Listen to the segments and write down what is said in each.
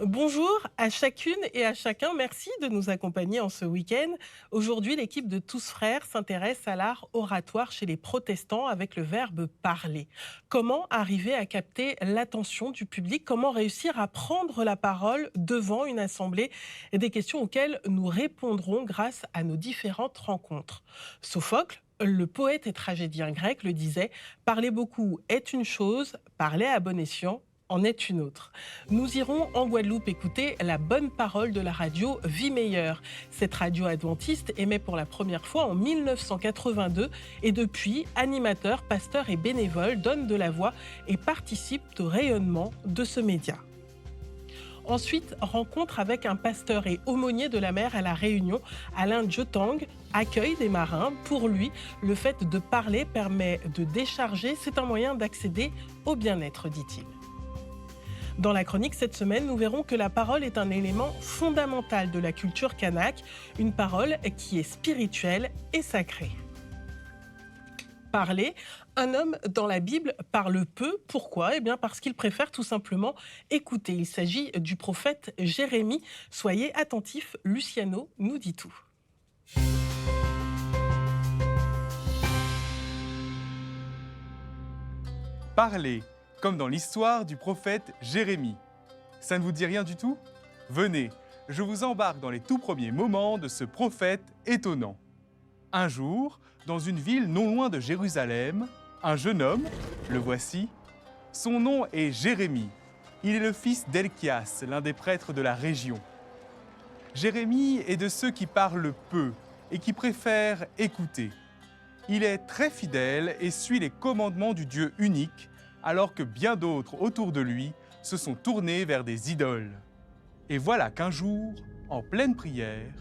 Bonjour à chacune et à chacun. Merci de nous accompagner en ce week-end. Aujourd'hui, l'équipe de Tous Frères s'intéresse à l'art oratoire chez les protestants avec le verbe parler. Comment arriver à capter l'attention du public? Comment réussir à prendre la parole devant une assemblée? Des questions auxquelles nous répondrons grâce à nos différentes rencontres. Sophocle, le poète et tragédien grec, le disait: parler beaucoup est une chose, parler à bon escient en est une autre. Nous irons en Guadeloupe écouter la bonne parole de la radio Vie Meilleure. Cette radio adventiste émet pour la première fois en 1982 et depuis, animateurs, pasteurs et bénévoles donnent de la voix et participent au rayonnement de ce média. Ensuite, rencontre avec un pasteur et aumônier de la mer à La Réunion, Alain Jotang, accueille des marins. Pour lui, le fait de parler permet de décharger, c'est un moyen d'accéder au bien-être, dit-il. Dans la chronique cette semaine, nous verrons que la parole est un élément fondamental de la culture kanak, une parole qui est spirituelle et sacrée. Parler, un homme dans la Bible parle peu. Pourquoi? Parce qu'il préfère tout simplement écouter. Il s'agit du prophète Jérémie. Soyez attentifs, Luciano nous dit tout. Parler, comme dans l'histoire du prophète Jérémie. Ça ne vous dit rien du tout? Venez, je vous embarque dans les tout premiers moments de ce prophète étonnant. Un jour, dans une ville non loin de Jérusalem, un jeune homme, le voici, son nom est Jérémie. Il est le fils d'Helkias, l'un des prêtres de la région. Jérémie est de ceux qui parlent peu et qui préfèrent écouter. Il est très fidèle et suit les commandements du Dieu unique, alors que bien d'autres autour de lui se sont tournés vers des idoles. Et voilà qu'un jour, en pleine prière,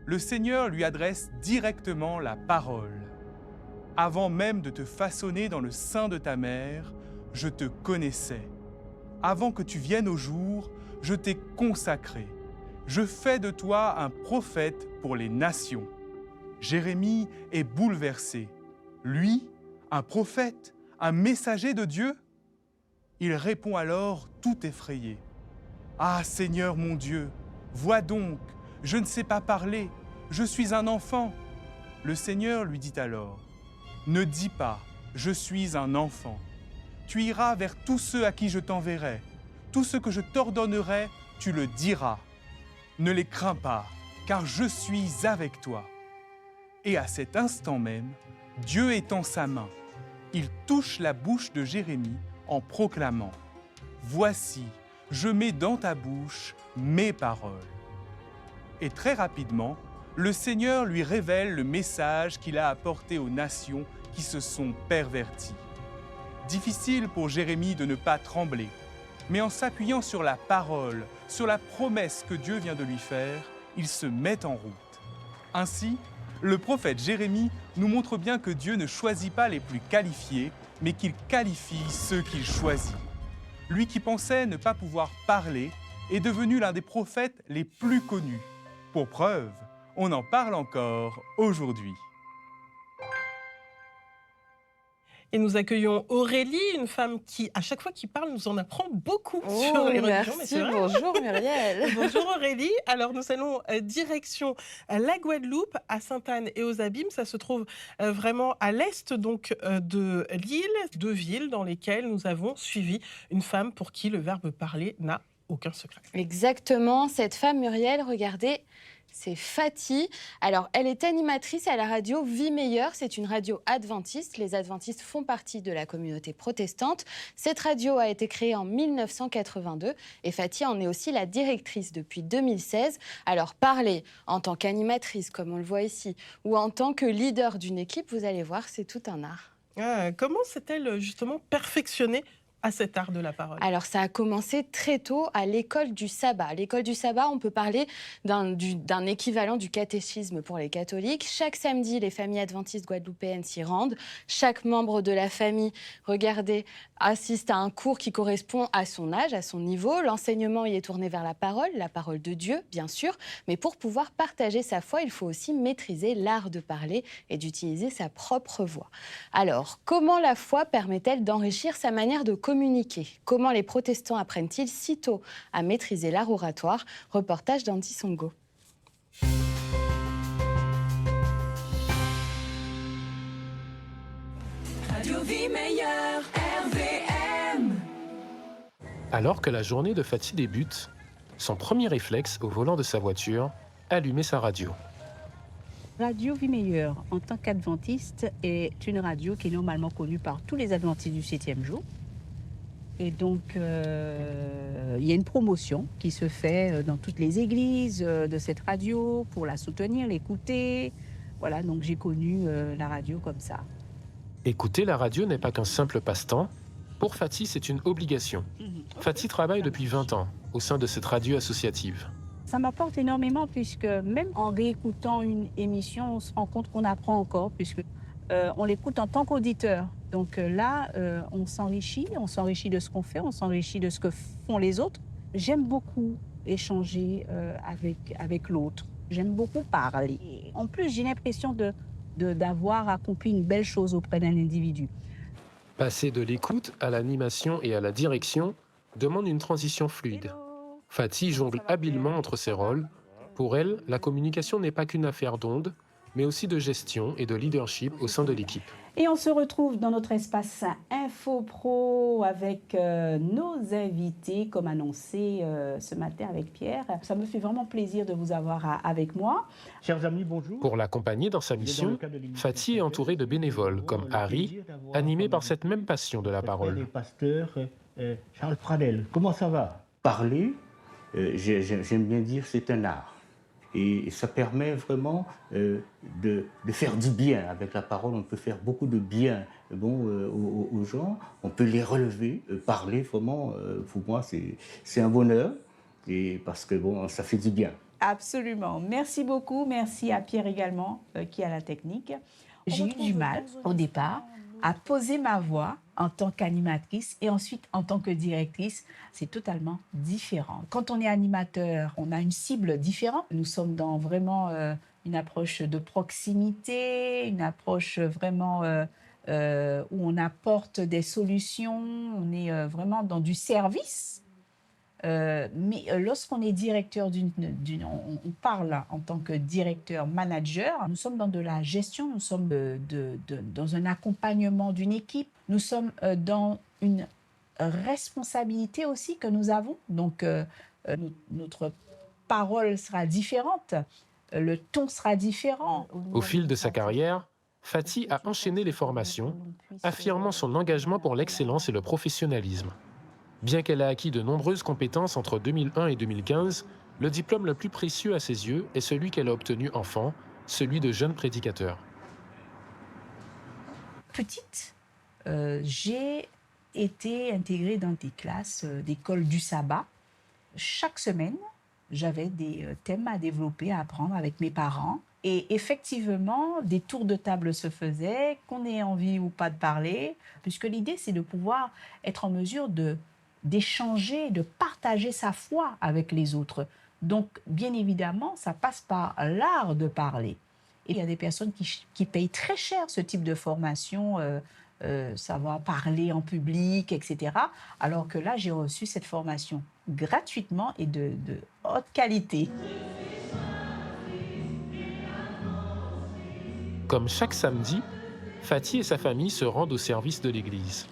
le Seigneur lui adresse directement la parole. « Avant même de te façonner dans le sein de ta mère, je te connaissais. Avant que tu viennes au jour, je t'ai consacré. Je fais de toi un prophète pour les nations. » Jérémie est bouleversé. Lui, un prophète, un messager de Dieu? Il répond alors tout effrayé. « Ah Seigneur mon Dieu, vois donc, je ne sais pas parler, je suis un enfant. » Le Seigneur lui dit alors, « Ne dis pas, je suis un enfant. Tu iras vers tous ceux à qui je t'enverrai. Tout ce que je t'ordonnerai, tu le diras. Ne les crains pas, car je suis avec toi. » Et à cet instant même, Dieu étend sa main. Il touche la bouche de Jérémie en proclamant « Voici, je mets dans ta bouche mes paroles. » Et très rapidement, le Seigneur lui révèle le message qu'il a apporté aux nations qui se sont perverties. Difficile pour Jérémie de ne pas trembler, mais en s'appuyant sur la parole, sur la promesse que Dieu vient de lui faire, il se met en route. Ainsi, le prophète Jérémie nous montre bien que Dieu ne choisit pas les plus qualifiés, mais qu'il qualifie ceux qu'il choisit. Lui qui pensait ne pas pouvoir parler est devenu l'un des prophètes les plus connus. Pour preuve, on en parle encore aujourd'hui. Et nous accueillons Aurélie, une femme qui, à chaque fois qu'il parle, nous en apprend beaucoup sur les religions. Merci, bonjour Muriel. Bonjour Aurélie. Alors nous allons direction la Guadeloupe, à Sainte-Anne et aux Abîmes. Ça se trouve vraiment à l'est donc de l'île, deux villes dans lesquelles nous avons suivi une femme pour qui le verbe parler n'a aucun secret. Exactement, cette femme Muriel, regardez, c'est Fatih. Alors, elle est animatrice à la radio Vie Meilleure. C'est une radio adventiste. Les adventistes font partie de la communauté protestante. Cette radio a été créée en 1982 et Fatih en est aussi la directrice depuis 2016. Alors, parler en tant qu'animatrice, comme on le voit ici, ou en tant que leader d'une équipe, vous allez voir, c'est tout un art. Comment s'est-elle justement perfectionnée à cet art de la parole? Alors, ça a commencé très tôt à l'école du sabbat. À l'école du sabbat, on peut parler d'un équivalent du catéchisme pour les catholiques. Chaque samedi, les familles adventistes guadeloupéennes s'y rendent. Chaque membre de la famille, regardez, assiste à un cours qui correspond à son âge, à son niveau. L'enseignement y est tourné vers la parole de Dieu, bien sûr. Mais pour pouvoir partager sa foi, il faut aussi maîtriser l'art de parler et d'utiliser sa propre voix. Alors, comment la foi permet-elle d'enrichir sa manière de communiquer communiquer. Comment les protestants apprennent-ils si tôt à maîtriser l'art oratoire? Reportage d'Andy Songo. Radio Vie Meilleure, RVM. Alors que la journée de Fatih débute, son premier réflexe au volant de sa voiture, allumer sa radio. Radio Vie Meilleure, en tant qu'adventiste, est une radio qui est normalement connue par tous les adventistes du 7e jour. Et donc, il y a une promotion qui se fait dans toutes les églises de cette radio pour la soutenir, l'écouter. Voilà, donc j'ai connu la radio comme ça. Écouter la radio n'est pas qu'un simple passe-temps. Pour Fatih, c'est une obligation. Fatih travaille depuis 20 ans au sein de cette radio associative. Ça m'apporte énormément puisque même en réécoutant une émission, on se rend compte qu'on apprend encore puisque on l'écoute en tant qu'auditeur. Donc là, on s'enrichit de ce qu'on fait, on s'enrichit de ce que font les autres. J'aime beaucoup échanger avec l'autre. J'aime beaucoup parler. En plus, j'ai l'impression d'avoir accompli une belle chose auprès d'un individu. Passer de l'écoute à l'animation et à la direction demande une transition fluide. Fatih jongle habilement entre ses rôles. Pour elle, la communication n'est pas qu'une affaire d'ondes, mais aussi de gestion et de leadership au sein de l'équipe. Et on se retrouve dans notre espace Info Pro avec nos invités, comme annoncé ce matin avec Pierre. Ça me fait vraiment plaisir de vous avoir avec moi. Chers amis, bonjour. Pour l'accompagner dans sa mission, Fatih est entouré de bénévoles comme Harry, animé par cette même passion de la parole. Le pasteur Charles Pradel. Comment ça va? Parler, j'aime bien dire, c'est un art. Et ça permet vraiment de faire du bien. Avec la parole, on peut faire beaucoup de bien aux gens. On peut les relever. Parler, vraiment, pour moi, c'est un bonheur. Et parce que ça fait du bien. Absolument. Merci beaucoup. Merci à Pierre également, qui a la technique. J'ai eu du mal, au départ, à poser ma voix en tant qu'animatrice et ensuite en tant que directrice. C'est totalement différent. Quand on est animateur, on a une cible différente. Nous sommes dans vraiment une approche de proximité, une approche vraiment où on apporte des solutions, on est vraiment dans du service. Mais lorsqu'on est directeur on parle en tant que directeur, manager, nous sommes dans de la gestion, nous sommes dans un accompagnement d'une équipe, nous sommes dans une responsabilité aussi que nous avons. Donc, notre parole sera différente, le ton sera différent. Au fil de sa carrière, Fatih a enchaîné les formations, affirmant son engagement pour l'excellence et le professionnalisme. Bien qu'elle ait acquis de nombreuses compétences entre 2001 et 2015, le diplôme le plus précieux à ses yeux est celui qu'elle a obtenu enfant, celui de jeune prédicateur. Petite, j'ai été intégrée dans des classes d'école du sabbat. Chaque semaine, j'avais des thèmes à développer, à apprendre avec mes parents. Et effectivement, des tours de table se faisaient, qu'on ait envie ou pas de parler, puisque l'idée, c'est de pouvoir être en mesure d'échanger, de partager sa foi avec les autres. Donc, bien évidemment, ça passe par l'art de parler. Et il y a des personnes qui payent très cher ce type de formation, savoir parler en public, etc. Alors que là, j'ai reçu cette formation gratuitement et de haute qualité. Comme chaque samedi, Fatih et sa famille se rendent au service de l'Église.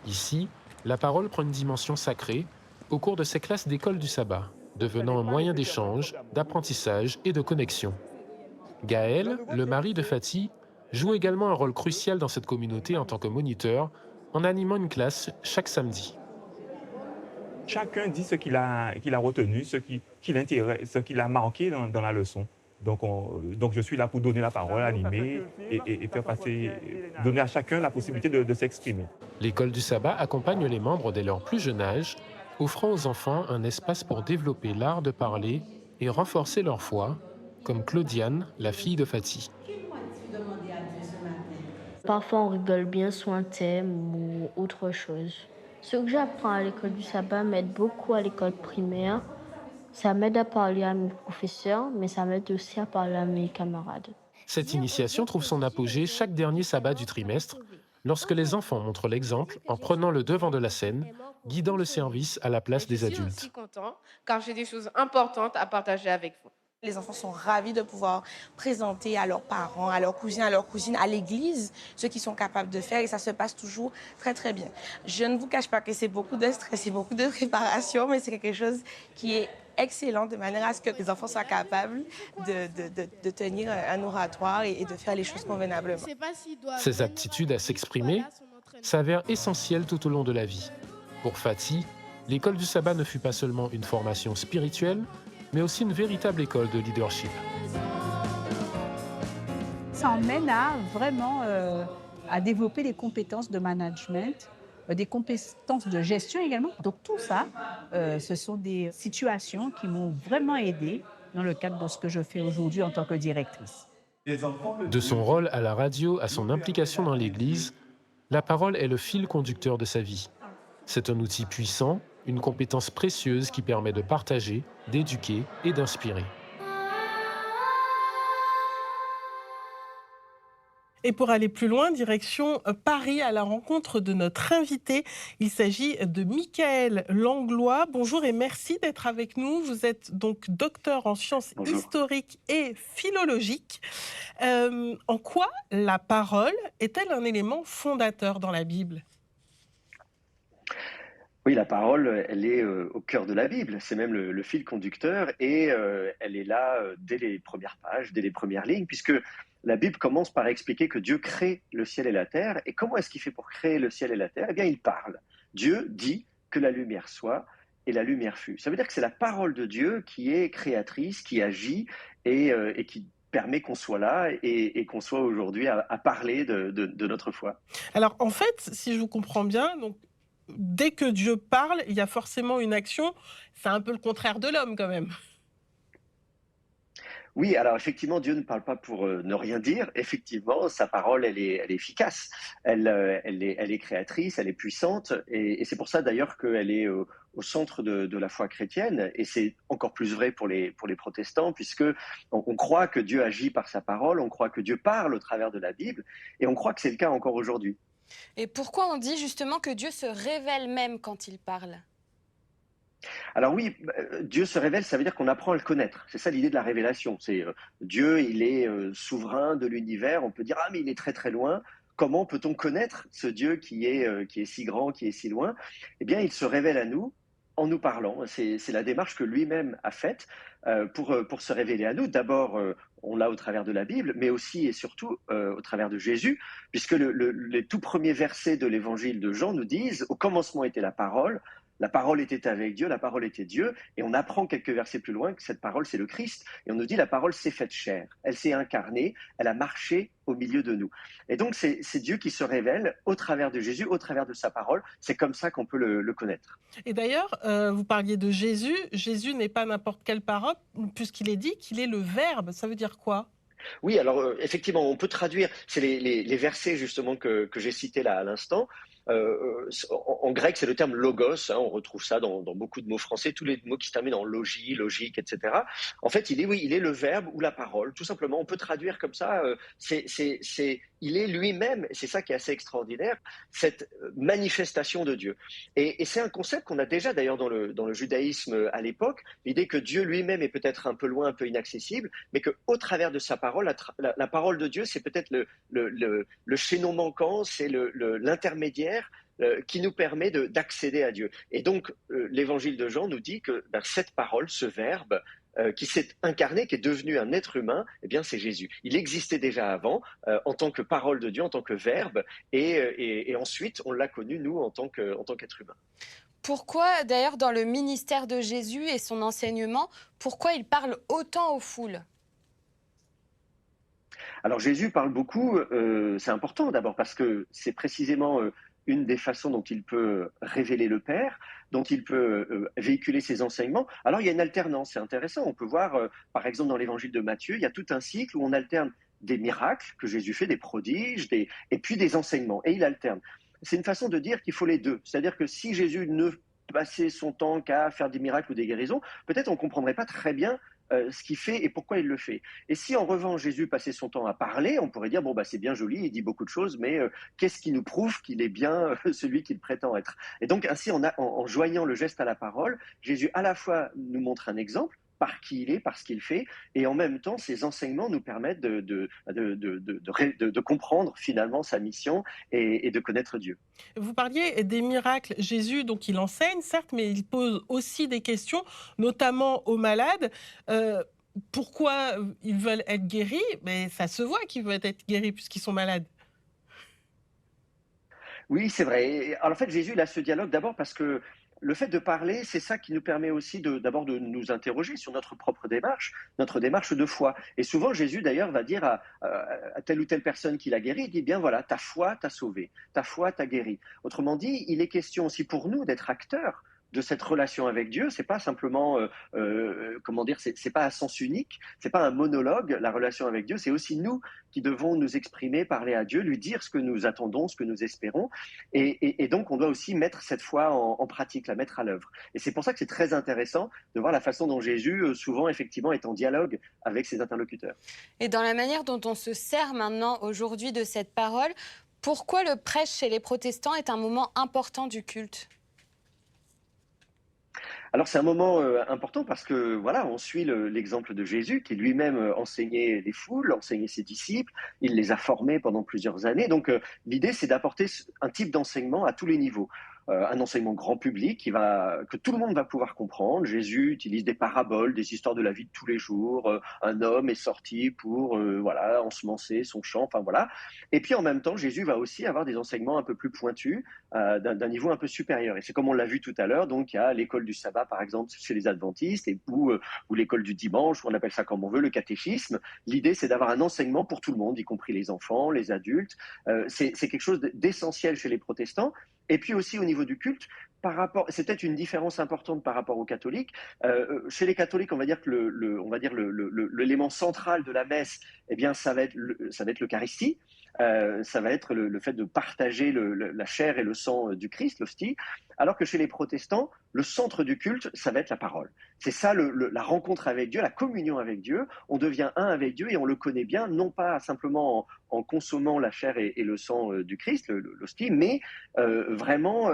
Ici, la parole prend une dimension sacrée au cours de ces classes d'école du sabbat, devenant un moyen d'échange, d'apprentissage et de connexion. Gaël, le mari de Fatih, joue également un rôle crucial dans cette communauté en tant que moniteur, en animant une classe chaque samedi. Chacun dit ce qu'il a retenu, ce qui l'intéresse, ce qui l'a marqué dans la leçon. Donc je suis là pour donner la parole, animer et faire passer, donner à chacun la possibilité de s'exprimer. L'école du sabbat accompagne les membres dès leur plus jeune âge, offrant aux enfants un espace pour développer l'art de parler et renforcer leur foi, comme Claudiane, la fille de Fatih. Parfois, on rigole bien sur un thème ou autre chose. Ce que j'apprends à l'école du sabbat m'aide beaucoup à l'école primaire. Ça m'aide à parler à mes professeurs, mais ça m'aide aussi à parler à mes camarades. Cette initiation trouve son apogée chaque dernier sabbat du trimestre, lorsque les enfants montrent l'exemple en prenant le devant de la scène, guidant le service à la place des Je suis adultes. aussi content car j'ai des choses importantes à partager avec vous. Les enfants sont ravis de pouvoir présenter à leurs parents, à leurs cousins, à leurs cousines, à l'église, ce qu'ils sont capables de faire et ça se passe toujours très très bien. Je ne vous cache pas que c'est beaucoup de stress et beaucoup de préparation, mais c'est quelque chose qui est excellent de manière à ce que les enfants soient capables de tenir un oratoire et de faire les choses convenablement. Ces aptitudes à s'exprimer s'avèrent essentielles tout au long de la vie. Pour Fatih, l'école du sabbat ne fut pas seulement une formation spirituelle, mais aussi une véritable école de leadership. Ça emmène à vraiment à développer des compétences de management, des compétences de gestion également. Donc tout ça, ce sont des situations qui m'ont vraiment aidée dans le cadre de ce que je fais aujourd'hui en tant que directrice. De son rôle à la radio à son implication dans l'Église, la parole est le fil conducteur de sa vie. C'est un outil puissant, une compétence précieuse qui permet de partager, d'éduquer et d'inspirer. Et pour aller plus loin, direction Paris à la rencontre de notre invité. Il s'agit de Michael Langlois. Bonjour et merci d'être avec nous. Vous êtes donc docteur en sciences historiques et philologiques. En quoi la parole est-elle un élément fondateur dans la Bible ? Oui, la parole, elle est au cœur de la Bible. C'est même le fil conducteur et elle est là dès les premières pages, dès les premières lignes, puisque la Bible commence par expliquer que Dieu crée le ciel et la terre. Et comment est-ce qu'il fait pour créer le ciel et la terre ? Eh bien, il parle. Dieu dit que la lumière soit et la lumière fut. Ça veut dire que c'est la parole de Dieu qui est créatrice, qui agit et qui permet qu'on soit là et qu'on soit aujourd'hui à parler de notre foi. Alors, en fait, si je vous comprends bien, donc, dès que Dieu parle, il y a forcément une action. C'est un peu le contraire de l'homme quand même. Oui, alors effectivement, Dieu ne parle pas pour ne rien dire. Effectivement, sa parole, elle est efficace. Elle est créatrice, elle est puissante. Et c'est pour ça d'ailleurs qu'elle est au centre de la foi chrétienne. Et c'est encore plus vrai pour les protestants, puisque on croit que Dieu agit par sa parole, on croit que Dieu parle au travers de la Bible, et on croit que c'est le cas encore aujourd'hui. Et pourquoi on dit justement que Dieu se révèle même quand il parle ? Alors oui, Dieu se révèle, ça veut dire qu'on apprend à le connaître. C'est ça l'idée de la révélation. C'est Dieu, il est souverain de l'univers. On peut dire, ah mais il est très très loin. Comment peut-on connaître ce Dieu qui est si grand, qui est si loin ? Eh bien, il se révèle à nous en nous parlant. C'est la démarche que lui-même a faite pour se révéler à nous. D'abord, on l'a au travers de la Bible, mais aussi et surtout au travers de Jésus, puisque les tout premiers versets de l'évangile de Jean nous disent « Au commencement était la parole était avec Dieu, la parole était Dieu », et on apprend quelques versets plus loin que cette parole, c'est le Christ, et on nous dit « La parole s'est faite chair, elle s'est incarnée, elle a marché au milieu de nous ». Et donc, c'est Dieu qui se révèle au travers de Jésus, au travers de sa parole. C'est comme ça qu'on peut le connaître. Et d'ailleurs, vous parliez de Jésus. Jésus n'est pas n'importe quelle parole, puisqu'il est dit qu'il est le Verbe. Ça veut dire quoi ? Oui, alors effectivement, on peut traduire, c'est les versets justement que j'ai cités là à l'instant. En grec, c'est le terme logos, on retrouve ça dans beaucoup de mots français, tous les mots qui se terminent en logis, logique, etc. En fait, il est le verbe ou la parole, tout simplement. On peut traduire comme ça, il est lui-même, c'est ça qui est assez extraordinaire, cette manifestation de Dieu. Et c'est un concept qu'on a déjà d'ailleurs dans le judaïsme à l'époque, l'idée que Dieu lui-même est peut-être un peu loin, un peu inaccessible, mais qu'au travers de sa parole, la parole de Dieu, c'est peut-être le chaînon manquant, c'est l'intermédiaire qui nous permet d'accéder à Dieu. Et donc, l'évangile de Jean nous dit que cette parole, ce verbe, qui s'est incarné, qui est devenu un être humain, eh bien, c'est Jésus. Il existait déjà avant, en tant que parole de Dieu, en tant que verbe, et ensuite, on l'a connu, nous, en tant qu'être humain. Pourquoi, d'ailleurs, dans le ministère de Jésus et son enseignement, pourquoi il parle autant aux foules ? Alors Jésus parle beaucoup, c'est important d'abord parce que c'est précisément une des façons dont il peut révéler le Père, dont il peut véhiculer ses enseignements. Alors il y a une alternance, c'est intéressant. On peut voir, par exemple, dans l'évangile de Matthieu, il y a tout un cycle où on alterne des miracles que Jésus fait, des prodiges, et puis des enseignements, et il alterne. C'est une façon de dire qu'il faut les deux. C'est-à-dire que si Jésus ne passait son temps qu'à faire des miracles ou des guérisons, peut-être on ne comprendrait pas très bien ce qu'il fait et pourquoi il le fait. Et si en revanche Jésus passait son temps à parler, on pourrait dire bon bah c'est bien joli, il dit beaucoup de choses, mais qu'est-ce qui nous prouve qu'il est bien celui qu'il prétend être? Et donc ainsi en joignant le geste à la parole, Jésus à la fois nous montre un exemple par qui il est, par ce qu'il fait, et en même temps, ses enseignements nous permettent de comprendre finalement sa mission et de connaître Dieu. Vous parliez des miracles. Jésus, donc, il enseigne, certes, mais il pose aussi des questions, notamment aux malades. Pourquoi ils veulent être guéris? Mais ça se voit qu'ils veulent être guéris puisqu'ils sont malades. Oui, c'est vrai. Et alors, en fait, Jésus, il a ce dialogue d'abord parce que le fait de parler, c'est ça qui nous permet aussi d'abord de nous interroger sur notre propre démarche, notre démarche de foi. Et souvent, Jésus, d'ailleurs, va dire à telle ou telle personne qu'il a guéri, il dit bien voilà, ta foi t'a sauvé, ta foi t'a guéri. Autrement dit, il est question aussi pour nous d'être acteurs de cette relation avec Dieu. C'est pas simplement, comment dire, c'est pas à sens unique, c'est pas un monologue. La relation avec Dieu, c'est aussi nous qui devons nous exprimer, parler à Dieu, lui dire ce que nous attendons, ce que nous espérons. Et donc, on doit aussi mettre cette foi en pratique, la mettre à l'œuvre. Et c'est pour ça que c'est très intéressant de voir la façon dont Jésus, souvent, effectivement, est en dialogue avec ses interlocuteurs. Et dans la manière dont on se sert maintenant, aujourd'hui, de cette parole, pourquoi le prêche chez les protestants est un moment important du culte? Alors c'est un moment important parce que voilà, on suit l'exemple de Jésus qui lui-même enseignait les foules, enseignait ses disciples, il les a formés pendant plusieurs années. Donc l'idée c'est d'apporter un type d'enseignement à tous les niveaux. Un enseignement grand public que tout le monde va pouvoir comprendre. Jésus utilise des paraboles, des histoires de la vie de tous les jours. Un homme est sorti pour voilà, ensemencer son champ, enfin voilà. Et puis en même temps, Jésus va aussi avoir des enseignements un peu plus pointus, d'un niveau un peu supérieur. Et c'est comme on l'a vu tout à l'heure, donc il y a l'école du sabbat par exemple chez les adventistes, ou l'école du dimanche, on appelle ça comme on veut, le catéchisme. L'idée c'est d'avoir un enseignement pour tout le monde, y compris les enfants, les adultes. C'est quelque chose d'essentiel chez les protestants. Et puis aussi au niveau du culte, c'est peut-être une différence importante par rapport aux catholiques. Chez les catholiques, on va dire que l'élément central de la messe, eh bien, ça va être l'Eucharistie. Ça va être le fait de partager la chair et le sang du Christ, l'hostie, alors que chez les protestants, le centre du culte, ça va être la parole. C'est ça la rencontre avec Dieu, la communion avec Dieu. On devient un avec Dieu et on le connaît bien, non pas simplement en consommant la chair et le sang du Christ, l'hostie, mais vraiment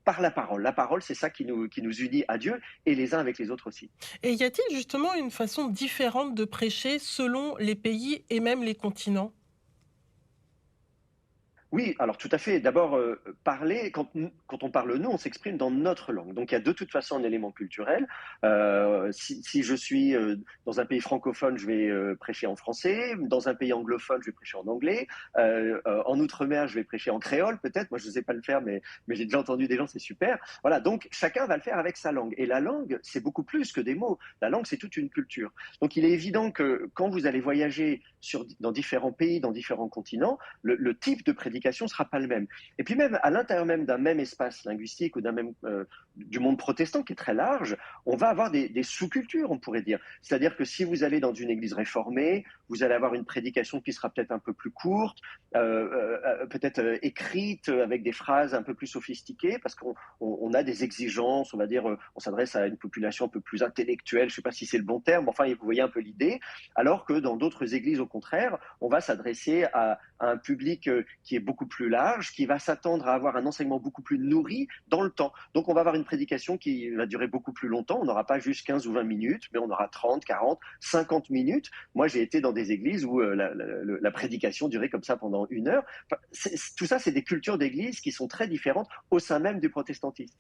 par la parole. La parole, c'est ça qui nous unit à Dieu et les uns avec les autres aussi. Et y a-t-il justement une façon différente de prêcher selon les pays et même les continents? Oui, alors tout à fait. D'abord, parler, quand on parle nous, on s'exprime dans notre langue. Donc il y a de toute façon un élément culturel. Si je suis dans un pays francophone, je vais prêcher en français. Dans un pays anglophone, je vais prêcher en anglais. En outre-mer, je vais prêcher en créole peut-être. Moi, je ne sais pas le faire, mais j'ai déjà entendu des gens, c'est super. Voilà, donc chacun va le faire avec sa langue. Et la langue, c'est beaucoup plus que des mots. La langue, c'est toute une culture. Donc il est évident que quand vous allez voyager dans différents pays, dans différents continents, le type de prédication sera pas le même. Et puis même à l'intérieur même d'un même espace linguistique ou du monde protestant qui est très large, on va avoir des sous-cultures, on pourrait dire. C'est-à-dire que si vous allez dans une église réformée, vous allez avoir une prédication qui sera peut-être un peu plus courte, peut-être écrite avec des phrases un peu plus sophistiquées, parce qu'on a des exigences, on va dire, on s'adresse à une population un peu plus intellectuelle, je ne sais pas si c'est le bon terme, mais enfin, vous voyez un peu l'idée, alors que dans d'autres églises, au contraire, on va s'adresser à un public qui est beaucoup plus large, qui va s'attendre à avoir un enseignement beaucoup plus nourri dans le temps. Donc on va avoir une prédication qui va durer beaucoup plus longtemps, on n'aura pas juste 15 ou 20 minutes, mais on aura 30, 40, 50 minutes. Moi, j'ai été dans des églises où la prédication durait comme ça pendant 1 heure. Enfin, tout ça, c'est des cultures d'église qui sont très différentes au sein même du protestantisme.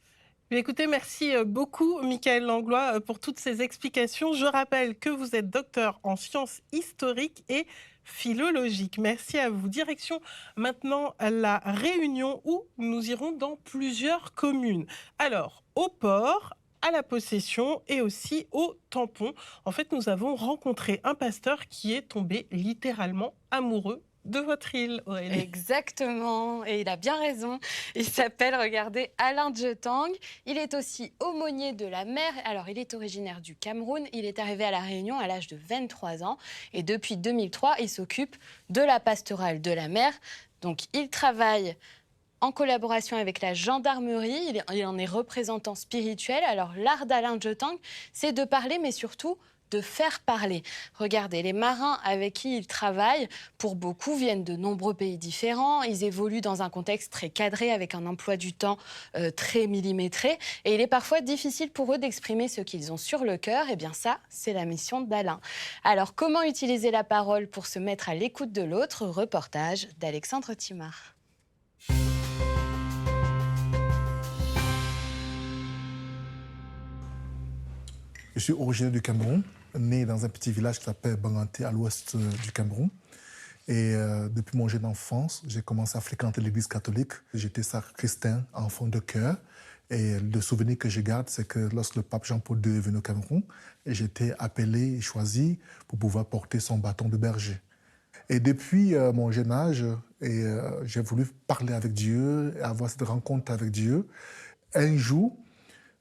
Écoutez, merci beaucoup, Michaël Langlois, pour toutes ces explications. Je rappelle que vous êtes docteur en sciences historiques et philologiques. Merci à vous. Direction maintenant à La Réunion, où nous irons dans plusieurs communes. Alors, au port, à la Possession et aussi au Tampon. En fait, nous avons rencontré un pasteur qui est tombé littéralement amoureux de votre île, Aurélie. Exactement, et il a bien raison. Il s'appelle, regardez, Alain Djetang. Il est aussi aumônier de la mer. Alors, il est originaire du Cameroun. Il est arrivé à La Réunion à l'âge de 23 ans. Et depuis 2003, il s'occupe de la pastorale de la mer. Donc, il travaille en collaboration avec la gendarmerie. Il en est représentant spirituel. Alors, l'art d'Alain Jotang, c'est de parler, mais surtout de faire parler. Regardez, les marins avec qui il travaille, pour beaucoup, viennent de nombreux pays différents. Ils évoluent dans un contexte très cadré, avec un emploi du temps très millimétré. Et il est parfois difficile pour eux d'exprimer ce qu'ils ont sur le cœur. Eh bien ça, c'est la mission d'Alain. Alors, comment utiliser la parole pour se mettre à l'écoute de l'autre? Reportage d'Alexandre Timard. Je suis originaire du Cameroun, né dans un petit village qui s'appelle Banganté, à l'ouest du Cameroun. Et depuis mon jeune enfance, j'ai commencé à fréquenter l'église catholique. J'étais sacristain, enfant de chœur. Et le souvenir que je garde, c'est que lorsque le pape Jean-Paul II est venu au Cameroun, j'étais appelé et choisi pour pouvoir porter son bâton de berger. Et depuis mon jeune âge, j'ai voulu parler avec Dieu, avoir cette rencontre avec Dieu. Un jour,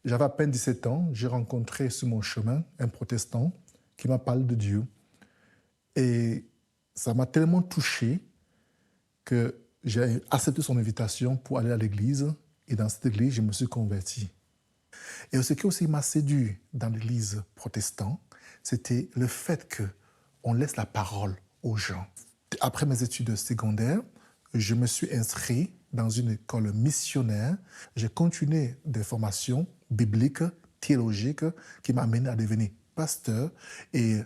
j'avais à peine 17 ans, j'ai rencontré sur mon chemin un protestant qui m'a parlé de Dieu. Et ça m'a tellement touché que j'ai accepté son invitation pour aller à l'église. Et dans cette église, je me suis converti. Et ce qui aussi m'a séduit dans l'église protestante, c'était le fait qu'on laisse la parole aux gens. Après mes études secondaires, je me suis inscrit dans une école missionnaire. J'ai continué des formations bibliques, théologiques, qui m'ont amené à devenir pasteur et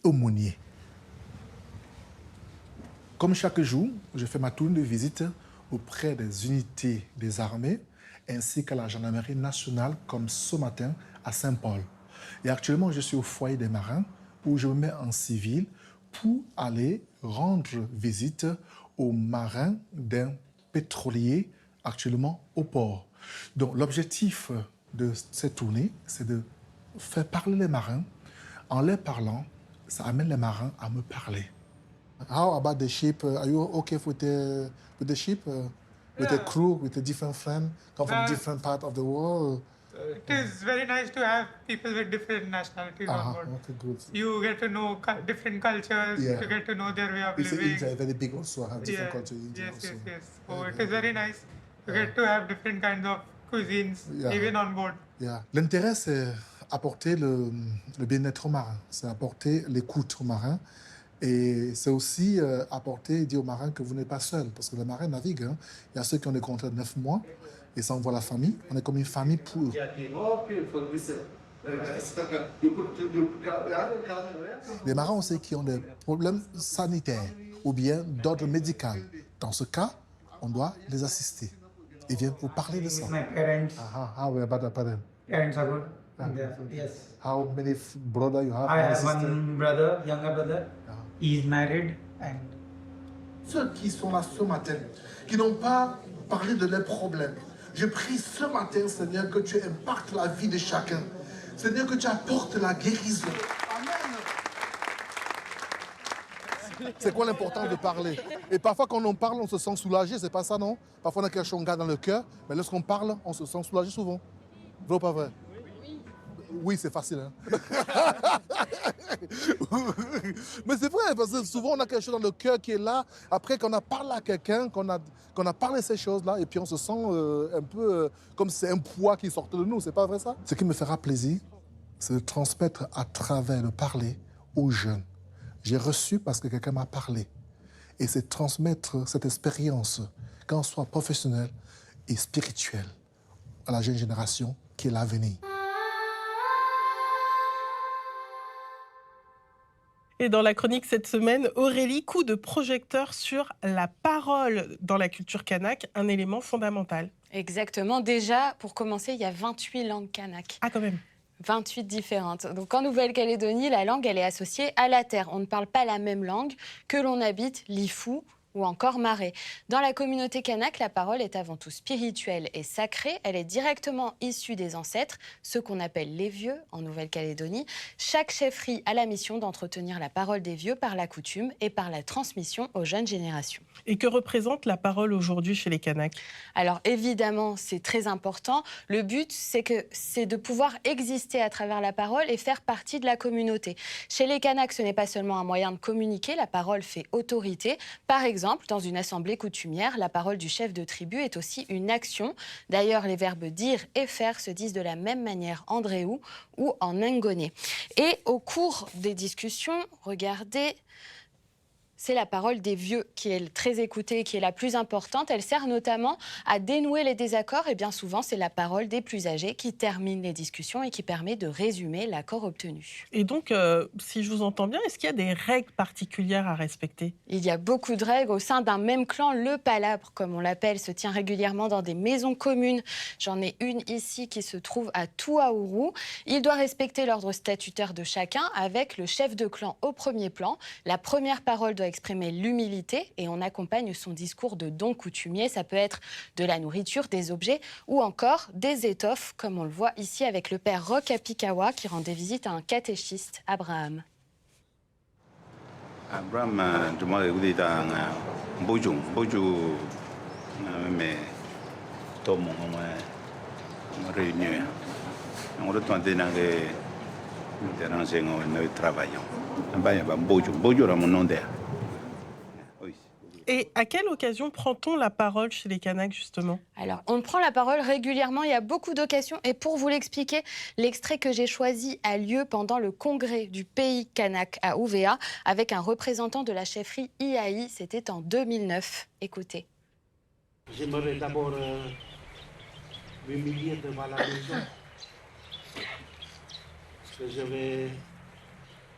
aumônier. Comme chaque jour, je fais ma tournée de visite auprès des unités des armées ainsi qu'à la gendarmerie nationale, comme ce matin à Saint-Paul. Et actuellement, je suis au foyer des marins où je me mets en civil pour aller rendre visite aux marins d'un pétrolier actuellement au port. Donc l'objectif de cette tournée, c'est de faire parler les marins. En les parlant, ça amène les marins à me parler. How about the ship? Are you okay with the ship? With the crew, with the different friends, come from different parts of the world? It is very nice to have people with different nationalities on board. Okay, good. You get to know different cultures, Yeah. you get to know their way of It's living. India, very big also, have different culture in India Yes, also. yes. So it is very nice. You get to have different kinds of cuisines, Yeah. even on board. Yeah. L'intérêt, c'est apporter le bien-être aux marins, c'est apporter l'écoute aux marins. Et c'est aussi apporter, dire aux marins que vous n'êtes pas seuls, parce que les marins naviguent. Hein. Il y a ceux qui ont des contrats de 9 mois, et ça envoie la famille. On est comme une famille pour eux. Les marins aussi qui ont des problèmes sanitaires ou bien d'ordre médical. Dans ce cas, on doit les assister. Ils viennent pour parler de ça. My parents, How about the parents? parents are good. Yes. How many brothers you have? I have sister? one brother, younger brother. He is married and Ceux qui sont là ce matin, qui n'ont pas parlé de leurs problèmes, je prie ce matin, Seigneur, que tu impactes la vie de chacun. Seigneur, que tu apportes la guérison. C'est quoi l'importance de parler? Et parfois, quand on parle, on se sent soulagé, c'est pas ça, non? Parfois, on a quelque chose qu'on garde dans le cœur, mais lorsqu'on parle, on se sent soulagé souvent. Vrai ou pas vrai? Oui, c'est facile. Hein? Mais c'est vrai, parce que souvent on a quelque chose dans le cœur qui est là. Après, quand on a parlé à quelqu'un, qu'on a parlé ces choses-là, et puis on se sent un peu comme si c'est un poids qui sortait de nous. C'est pas vrai ça? Ce qui me fera plaisir, c'est de transmettre à travers le parler aux jeunes. J'ai reçu parce que quelqu'un m'a parlé. Et c'est transmettre cette expérience, qu'en soit professionnelle et spirituelle, à la jeune génération qui est l'avenir. Et dans la chronique cette semaine, Aurélie, coup de projecteur sur la parole dans la culture kanak, un élément fondamental. Exactement. Déjà, pour commencer, il y a 28 langues kanak. Ah, quand même. 28 différentes. Donc en Nouvelle-Calédonie, la langue, elle est associée à la terre. On ne parle pas la même langue que l'on habite l'Ifou ou encore Marais. Dans la communauté kanak, la parole est avant tout spirituelle et sacrée. Elle est directement issue des ancêtres, ceux qu'on appelle les vieux en Nouvelle-Calédonie. Chaque chefferie a la mission d'entretenir la parole des vieux par la coutume et par la transmission aux jeunes générations. Et que représente la parole aujourd'hui chez les Kanaks? Alors évidemment, c'est très important. Le but, c'est de pouvoir exister à travers la parole et faire partie de la communauté. Chez les Kanaks, ce n'est pas seulement un moyen de communiquer, la parole fait autorité. Par exemple, exemple, dans une assemblée coutumière, la parole du chef de tribu est aussi une action. D'ailleurs, les verbes dire et faire se disent de la même manière en Ndréou ou en Ngonais. Et au cours des discussions, regardez, c'est la parole des vieux qui est très écoutée et qui est la plus importante. Elle sert notamment à dénouer les désaccords et bien souvent, c'est la parole des plus âgés qui termine les discussions et qui permet de résumer l'accord obtenu. Et donc, si je vous entends bien, est-ce qu'il y a des règles particulières à respecter? Il y a beaucoup de règles au sein d'un même clan. Le palabre, comme on l'appelle, se tient régulièrement dans des maisons communes. J'en ai une ici qui se trouve à Touaourou. Il doit respecter l'ordre statutaire de chacun avec le chef de clan au premier plan. La première parole doit exprimer l'humilité et on accompagne son discours de don coutumier. Ça peut être de la nourriture, des objets ou encore des étoffes, comme on le voit ici avec le père Roch Apikawa qui rendait visite à un catéchiste, Abraham. Abraham, moi, je suis un bonjour, mais tout le monde est réuni. On retrouve des renseignements, nous travaillons. Bonjour, mon nom est. Et à quelle occasion prend-on la parole chez les Kanaks, justement? Alors, on prend la parole régulièrement, il y a beaucoup d'occasions. Et pour vous l'expliquer, l'extrait que j'ai choisi a lieu pendant le congrès du pays Kanak à Ouvéa, avec un représentant de la chefferie IAI. C'était en 2009. Écoutez. J'aimerais d'abord m'humilier devant la maison. Parce que je vais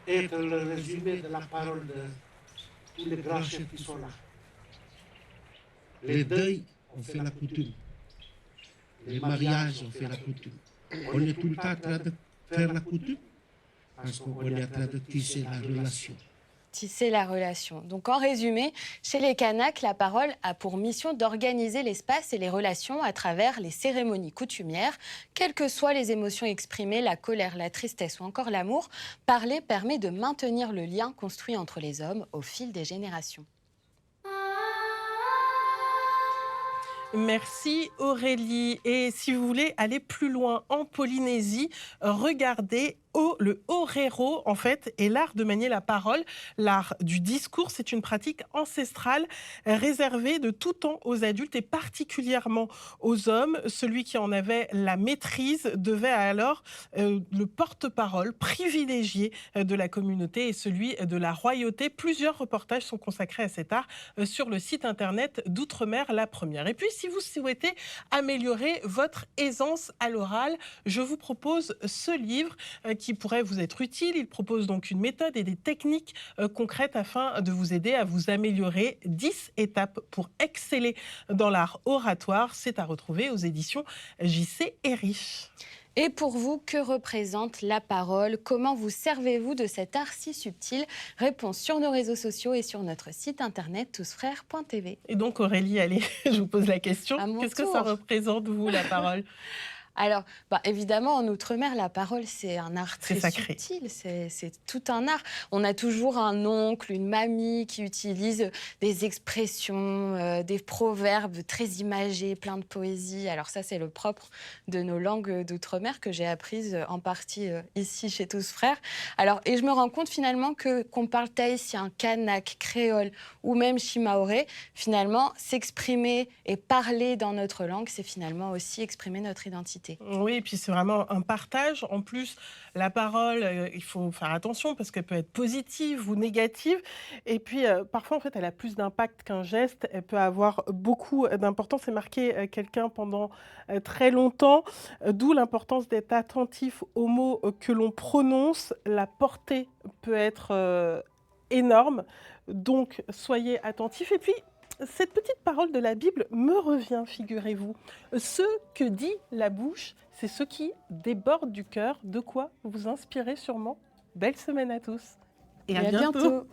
être le résumé de la parole de tous les grands chefs qui sont là. Les deuils, on fait la coutume. Les mariages, on fait la coutume. On est tout le temps en train de faire la coutume parce qu'on est en train de tisser la relation. Tisser la relation. Donc en résumé, chez les Kanaks, la parole a pour mission d'organiser l'espace et les relations à travers les cérémonies coutumières. Quelles que soient les émotions exprimées, la colère, la tristesse ou encore l'amour, parler permet de maintenir le lien construit entre les hommes au fil des générations. Merci Aurélie. Et si vous voulez aller plus loin en Polynésie, regardez le orero, en fait, est l'art de manier la parole, l'art du discours. C'est une pratique ancestrale réservée de tout temps aux adultes et particulièrement aux hommes. Celui qui en avait la maîtrise devait alors le porte-parole privilégié de la communauté et celui de la royauté. Plusieurs reportages sont consacrés à cet art sur le site internet d'Outre-mer La Première. Et puis, si vous souhaitez améliorer votre aisance à l'oral, je vous propose ce livre qui pourrait vous être utile. Il propose donc une méthode et des techniques concrètes afin de vous aider à vous améliorer. 10 étapes pour exceller dans l'art oratoire. C'est à retrouver aux éditions JC et Riche. Et pour vous, que représente la parole? Comment vous servez-vous de cet art si subtil? Réponse sur nos réseaux sociaux et sur notre site internet tousfrères.tv. Et donc Aurélie, allez, je vous pose la question. Qu'est-ce que ça représente, vous, la parole? Alors, évidemment, en Outre-mer, la parole, c'est un art très sacré. subtil, c'est tout un art. On a toujours un oncle, une mamie qui utilise des expressions, des proverbes très imagés, plein de poésie. Alors ça, c'est le propre de nos langues d'Outre-mer que j'ai apprises en partie ici chez Tous Frères. Alors, et je me rends compte finalement qu'on parle tahitien, kanak, créole ou même shimaoré, finalement, s'exprimer et parler dans notre langue, c'est finalement aussi exprimer notre identité. Oui, et puis c'est vraiment un partage. En plus, la parole, il faut faire attention parce qu'elle peut être positive ou négative. Et puis, parfois, en fait, elle a plus d'impact qu'un geste. Elle peut avoir beaucoup d'importance et marquer quelqu'un pendant très longtemps. D'où l'importance d'être attentif aux mots que l'on prononce. La portée peut être énorme. Donc, soyez attentifs. Et puis, cette petite parole de la Bible me revient, figurez-vous. Ce que dit la bouche, c'est ce qui déborde du cœur. De quoi vous inspirez sûrement. Belle semaine à tous. Et à bientôt.